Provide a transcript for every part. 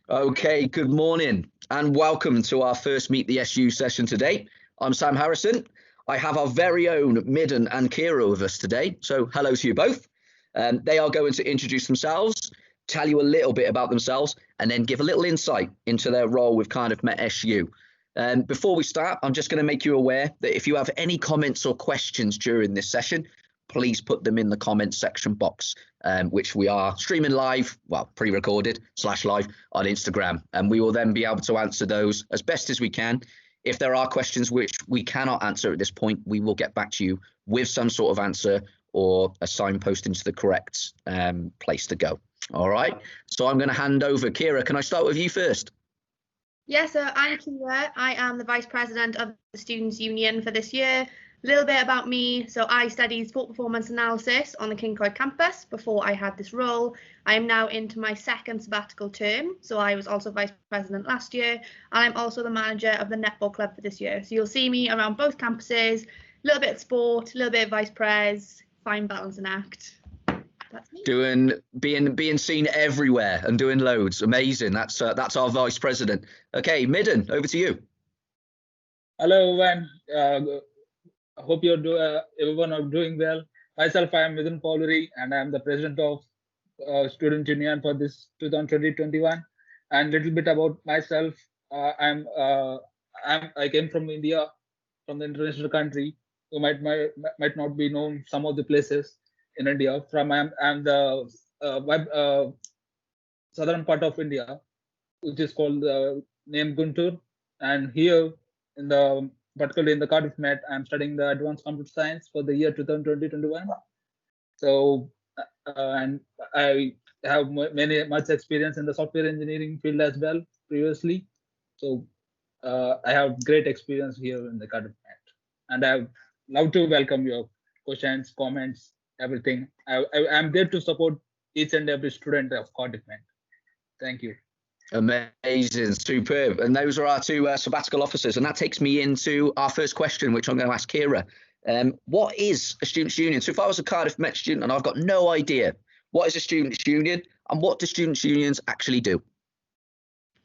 Okay, good morning and welcome to our first Meet the SU session today. I'm Sam Harrison. I have our very own Midden and Kira with us today. So hello to you both. They are going to introduce themselves, tell you a little bit about themselves, and then give a little insight into their role with Cardiff Met SU. Before we start, I'm just going to make you aware that if you have any comments or questions during this session, please put them in the comments section box, which we are streaming live, well, pre-recorded / live on Instagram. And we will then be able to answer those as best as we can. If there are questions which we cannot answer at this point, we will get back to you with some sort of answer or a signpost into the correct place to go. All right. So I'm going to hand over. Kira, can I start with you first? Yeah, so I'm Kira. I am the Vice President of the Students' Union for this year. A little bit about me. So I studied sport performance analysis on the King Croyd campus before I had this role. I am now into my second sabbatical term. So I was also Vice President last year. And I'm also the manager of the netball club for this year. So you'll see me around both campuses, a little bit of sport, a little bit of vice pres, fine balancing act. Being seen everywhere and doing loads. Amazing. That's our vice president. Okay, Midden, over to you. Hello everyone. I hope everyone are doing well. Myself, I am Midden Pauluri, and I am the president of Student Union for this 2020-21. And a little bit about myself. I came from India, from the international country. You might not be known some of the places in India. I'm the southern part of India, which is called named Guntur, and here particularly in the Cardiff Met, I'm studying the advanced computer science for the year 2020-21. So, and I have much experience in the software engineering field as well previously. So, I have great experience here in the Cardiff Met, and I love to welcome your questions, comments, everything. I'm there to support each and every student of Cardiff Met. Thank you. Amazing, superb. And those are our two sabbatical officers. And that takes me into our first question, which I'm going to ask Kira. What is a students' union? So if I was a Cardiff Met student and I've got no idea, what is a students' union and what do students' unions actually do?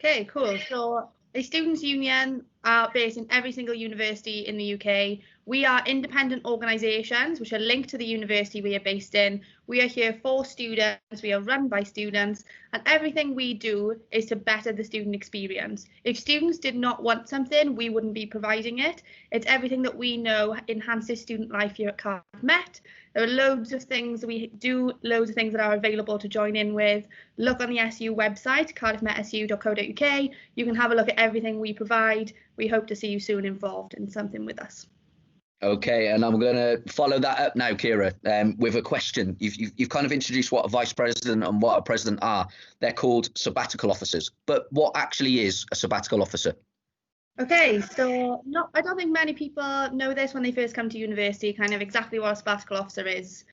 Okay, cool. So a students' union are based in every single university in the UK. We are independent organisations which are linked to the university we are based in. We are here for students, we are run by students, and everything we do is to better the student experience. If students did not want something, we wouldn't be providing it. It's everything that we know enhances student life here at Cardiff Met. There are loads of things that we do, loads of things that are available to join in with. Look on the SU website, cardiffmetsu.co.uk. You can have a look at everything we provide. We hope to see you soon involved in something with us. Okay, and I'm going to follow that up now, Kira, with a question. You've kind of introduced what a vice president and what a president are. They're called sabbatical officers. But what actually is a sabbatical officer? Okay, so I don't think many people know this when they first come to university, kind of exactly what a sabbatical officer is.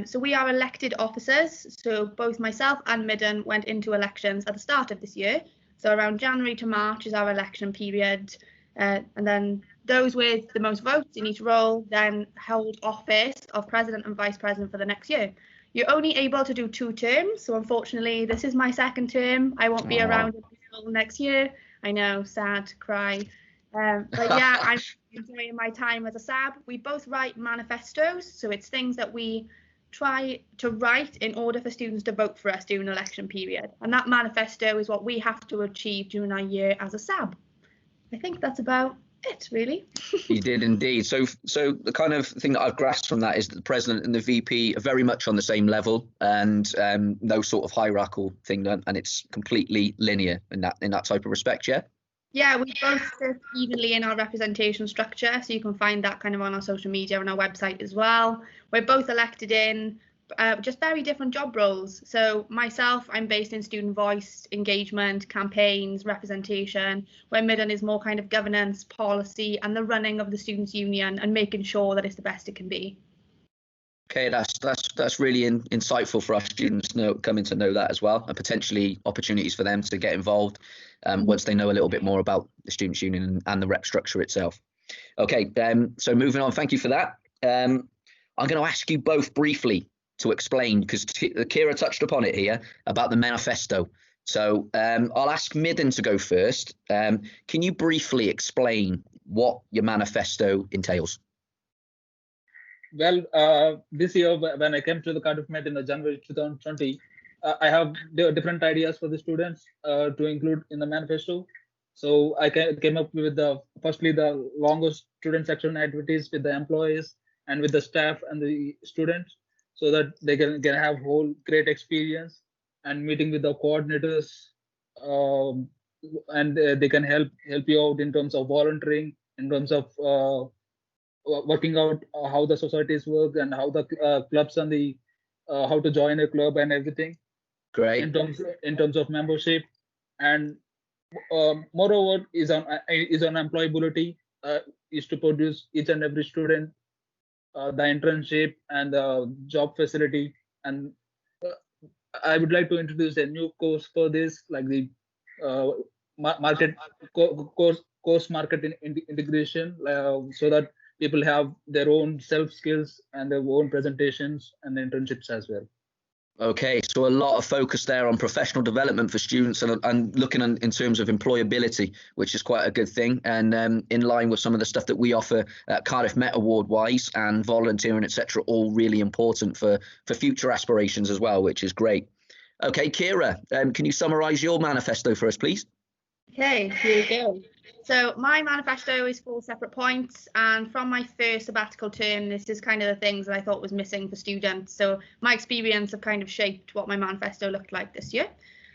So we are elected officers. So both myself and Midden went into elections at the start of this year. So around January to March is our election period. And then those with the most votes in each role then hold office of president and vice president for the next year. You're only able to do 2 terms. So unfortunately, this is my second term. I won't be around until next year. I know, sad, cry. But yeah, I'm enjoying my time as a SAB. We both write manifestos. So it's things that we try to write in order for students to vote for us during an election period. And that manifesto is what we have to achieve during our year as a SAB. I think that's about it, really. You did indeed. So the kind of thing that I've grasped from that is that the president and the VP are very much on the same level, and no sort of hierarchical thing, and it's completely linear in that type of respect. Yeah, we both sit evenly in our representation structure, so you can find that kind of on our social media and our website as well. We're both elected in just very different job roles. So myself, I'm based in student voice, engagement, campaigns, representation, where Midden is more kind of governance, policy, and the running of the students' union and making sure that it's the best it can be. Okay, that's really insightful for our students coming to know that as well, and potentially opportunities for them to get involved once they know a little bit more about the students' union and the rep structure itself. Okay, so moving on, thank you for that. I'm going to ask you both briefly to explain, because Kira touched upon it here, about the manifesto. So I'll ask Midden to go first. Can you briefly explain what your manifesto entails? Well, this year when I came to the Cardiff Met in the January 2020, I have different ideas for the students to include in the manifesto. So I came up with firstly the longest student section activities with the employees and with the staff and the students, so that they can have whole great experience and meeting with the coordinators, um, and they can help you out in terms of volunteering, in terms of working out how the societies work and how the clubs and the how to join a club and everything Great. in terms of membership. And moreover is on employability, is to produce each and every student the internship and the job facility. And I would like to introduce a new course for this, like the market course market integration, so that people have their own self skills and their own presentations and internships as well. Okay, so a lot of focus there on professional development for students and looking in terms of employability, which is quite a good thing, and in line with some of the stuff that we offer at Cardiff Met Award-wise, and volunteering, etc., all really important for future aspirations as well, which is great. Okay, Kira, can you summarise your manifesto for us, please? Okay, here we go. So my manifesto is 4 separate points, and from my first sabbatical term, this is kind of the things that I thought was missing for students. So my experience have kind of shaped what my manifesto looked like this year.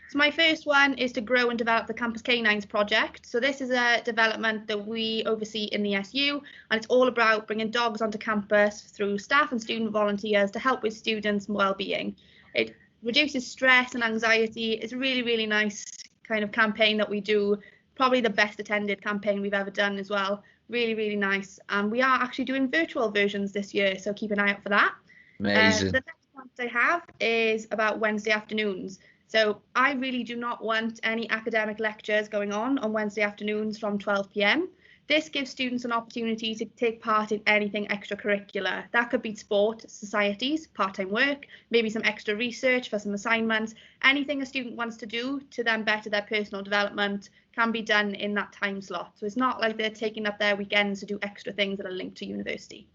So my first one is to grow and develop the Campus Canines project. So this is a development that we oversee in the SU, and it's all about bringing dogs onto campus through staff and student volunteers to help with students' well-being. It reduces stress and anxiety. It's a really, really nice kind of campaign that we do, probably the best attended campaign we've ever done as well. Really, really nice. And we are actually doing virtual versions this year, so keep an eye out for that. Amazing. The next point I have is about Wednesday afternoons. So I really do not want any academic lectures going on Wednesday afternoons from 12 p.m. This gives students an opportunity to take part in anything extracurricular. That could be sport, societies, part-time work, maybe some extra research for some assignments. Anything a student wants to do to then better their personal development can be done in that time slot. So it's not like they're taking up their weekends to do extra things that are linked to university.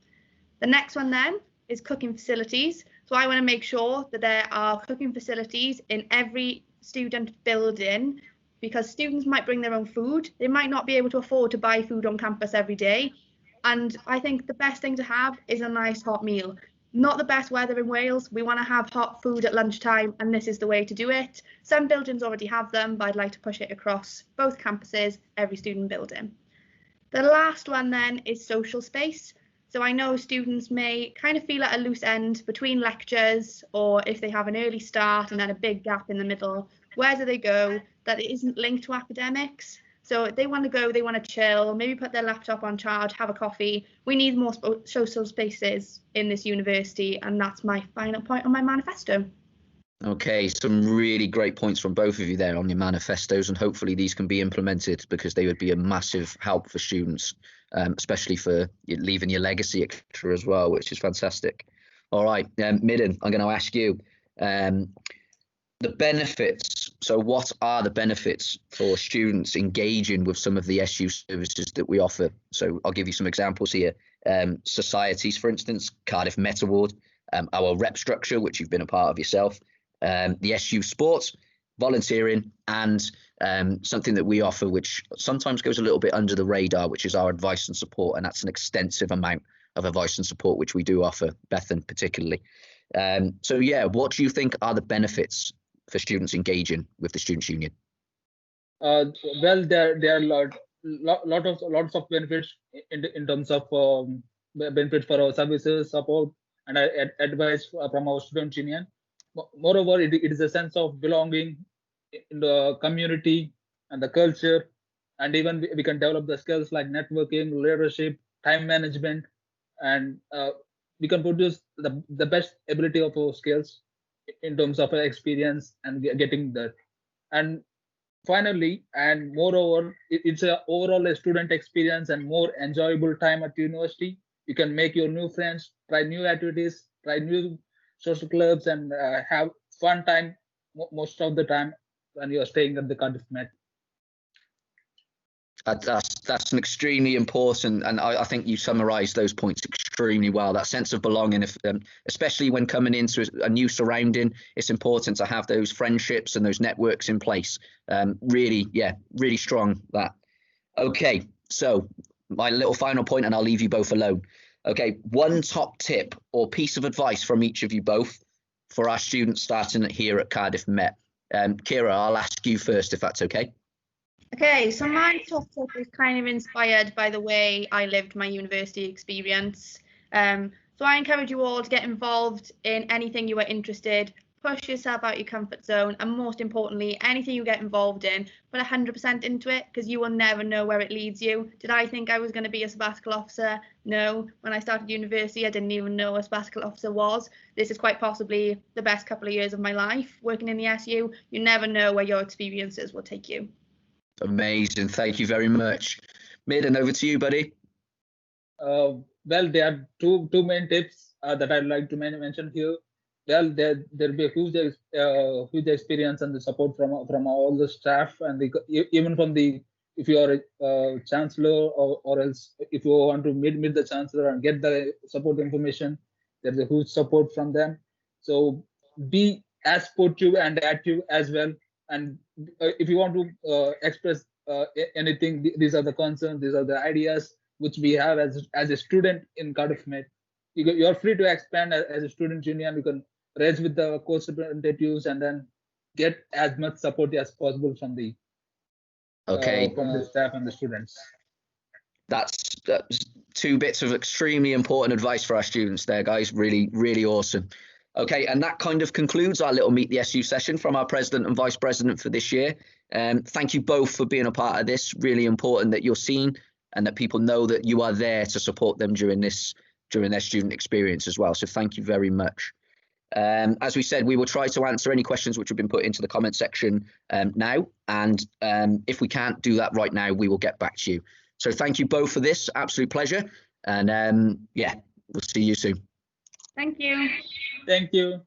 The next one then is cooking facilities. So I want to make sure that there are cooking facilities in every student building, because students might bring their own food. They might not be able to afford to buy food on campus every day. And I think the best thing to have is a nice hot meal. Not the best weather in Wales. We want to have hot food at lunchtime, and this is the way to do it. Some buildings already have them, but I'd like to push it across both campuses, every student building. The last one then is social space. So I know students may kind of feel at a loose end between lectures, or if they have an early start and then a big gap in the middle, where do they go that it isn't linked to academics? So they want to go, they want to chill, maybe put their laptop on charge, have a coffee. We need more social spaces in this university, and that's my final point on my manifesto. Okay, some really great points from both of you there on your manifestos, and hopefully these can be implemented, because they would be a massive help for students, especially for leaving your legacy, etc. as well, which is fantastic. All right, Midden, I'm going to ask you the benefits. So what are the benefits for students engaging with some of the SU services that we offer? So I'll give you some examples here. Societies, for instance, Cardiff Met Award, our rep structure, which you've been a part of yourself, the SU Sports, volunteering, and something that we offer which sometimes goes a little bit under the radar, which is our advice and support, and that's an extensive amount of advice and support which we do offer, Bethan particularly. So yeah, what do you think are the benefits for students engaging with the Students' Union? Well, there are lots of benefits in terms of benefits for our services, support, and advice from our Students' Union. Moreover, it is a sense of belonging in the community and the culture, and even we can develop the skills like networking, leadership, time management, and we can produce the best ability of our skills in terms of experience and getting that. And finally, and moreover, it's a overall a student experience and more enjoyable time at university. You can make your new friends, try new activities, try new social clubs, and have fun time most of the time when you are staying at the Cardiff Met. That's an extremely important, and I think you summarised those points extremely well. That sense of belonging, especially when coming into a new surrounding, it's important to have those friendships and those networks in place. Really strong that. Okay, so my little final point, and I'll leave you both alone. Okay, one top tip or piece of advice from each of you both for our students starting here at Cardiff Met. Kira, I'll ask you first if that's okay. Okay, so my top tip is kind of inspired by the way I lived my university experience. So I encourage you all to get involved in anything you are interested, push yourself out your comfort zone, and most importantly, anything you get involved in, put 100% into it, because you will never know where it leads you. Did I think I was going to be a sabbatical officer? No. When I started university, I didn't even know what a sabbatical officer was. This is quite possibly the best couple of years of my life working in the SU. You never know where your experiences will take you. Amazing. Thank you very much. Midden, over to you, buddy. Well, there are two main tips that I'd like to mention here. Well, there'll be a huge experience and the support from all the staff, and even from if you are a chancellor or else if you want to meet the chancellor and get the support information, there's a huge support from them. So be as supportive and active as well. And if you want to express anything, these are the concerns, these are the ideas which we have as a student in Cardiff Met. You're free to expand as a student union. You can raise with the course representatives and then get as much support as possible from the staff and the students. That's two bits of extremely important advice for our students there, guys. Really, really awesome. Okay, and that kind of concludes our little Meet the SU session from our president and vice president for this year. Thank you both for being a part of this. Really important that you're seen and that people know that you are there to support them during their student experience as well. So thank you very much. As we said, we will try to answer any questions which have been put into the comment section now. And if we can't do that right now, we will get back to you. So thank you both for this. Absolute pleasure. And we'll see you soon. Thank you. Thank you.